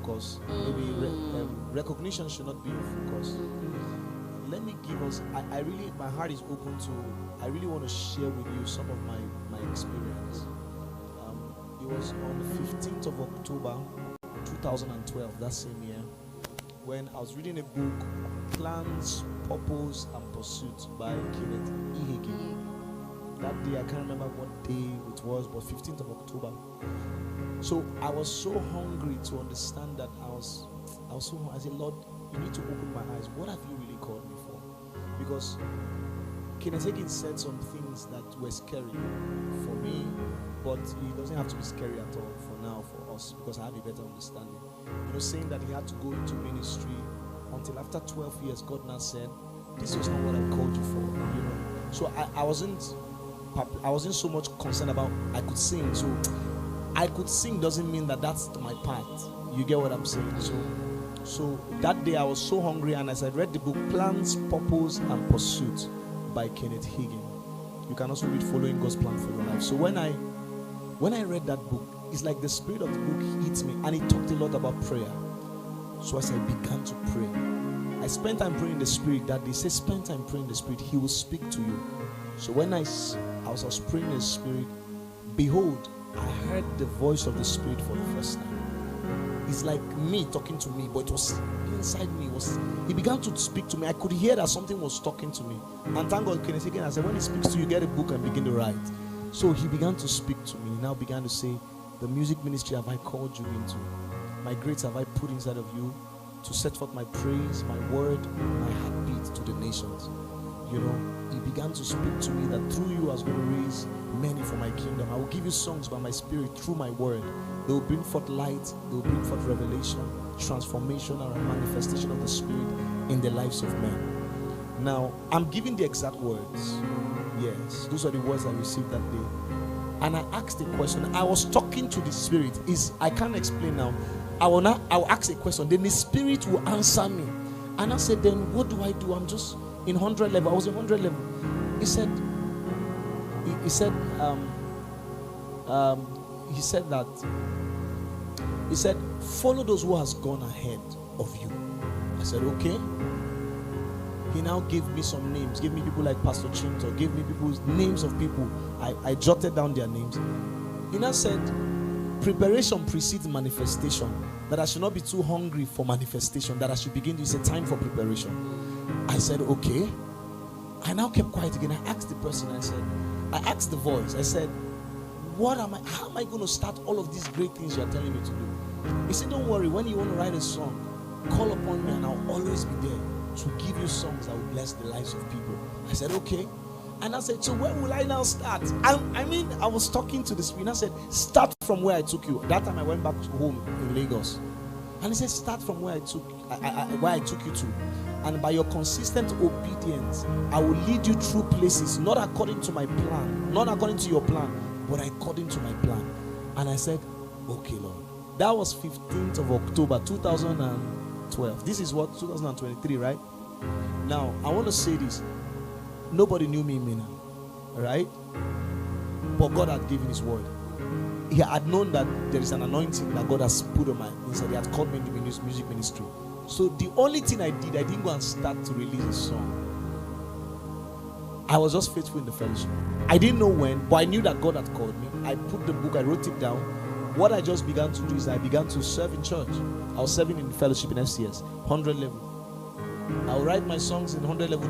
focus. Maybe recognition should not be your focus. Let me give us, I really, my heart is open to, I really want to share with you some of my experience. It was on the 15th of October 2012, that same year, when I was reading a book, Plans, Purpose and Pursuit by Kenneth E. Hagin. That day, I can't remember what day it was, but 15th of October. So I was so hungry to understand that I was so hungry. I said, Lord, you need to open my eyes. What have you really called me for? Because Kenneth Hagin said some things that were scary for me, but it doesn't have to be scary at all for now for us, because I have a better understanding. You know, saying that he had to go into ministry until after 12 years, God now said, this was not what I called you for. You know, so I wasn't so much concerned about I could sing. So I could sing doesn't mean that that's my part. You get what I'm saying? So that day I was so hungry, and as I read the book Plans, Purpose and Pursuit by Kenneth Hagin, you can also read Following God's Plan for Your Life. So when I read that book, it's like the spirit of the book hit me, and it talked a lot about prayer. So as I began to pray, I spent time praying in the spirit. That they say spend time praying in the spirit, he will speak to you. So when I was praying in the spirit, behold, I heard the voice of the spirit for the first time. It's like me talking to me, but it was inside me. He began to speak to me. I could hear that something was talking to me. And thank God, Kenneth Hagin, I said, when he speaks to you, get a book and begin to write. So he began to speak to me. He now began to say, the music ministry have I called you into? My grace have I put inside of you to set forth my praise, my word, my heartbeat to the nations. You know, he began to speak to me that through you I was going to raise many for my kingdom. I will give you songs by my spirit through my word. They will bring forth light, they will bring forth revelation, transformation, and a manifestation of the spirit in the lives of men. Now, I'm giving the exact words. Yes, those are the words I received that day. And I asked a question. I was talking to the spirit. I can't explain now. I will ask a question. Then the spirit will answer me. And I said, then what do I do? I'm just in 100 level. I was in 100 level. He said follow those who has gone ahead of you. I said, okay. He now gave me some names, gave me people like Pastor Chinto, gave me people's names of people. I jotted down their names. He now said, preparation precedes manifestation. That I should not be too hungry for manifestation. That I should begin to use a time for preparation. I said, okay. I now kept quiet again. I asked the person, I asked the voice, I said, how am I going to start all of these great things you are telling me to do? He said, don't worry, when you want to write a song, call upon me and I'll always be there to give you songs that will bless the lives of people. I said, okay. And I said, so where will I now start? I was talking to the spirit. I said, start from where I took you. That time I went back to home in Lagos. And he said, start from where I took you to. And by your consistent obedience, I will lead you through places, not according to my plan, not according to your plan, but according to my plan. And I said, okay, Lord. That was 15th of October, 2012. This is what, 2023, right? Now, I want to say this. Nobody knew me in Mina, right? But God had given his word. He had known that there is an anointing that God has put on my inside. He had called me into the music ministry. So the only thing I didn't go and start to release a song. I was just faithful in the fellowship. I didn't know when, but I knew that God had called me. I put the book, I wrote it down. What I just began to do is I began to serve in church. I was serving in fellowship in FCS, 100 level. I'll write my songs in 100 level.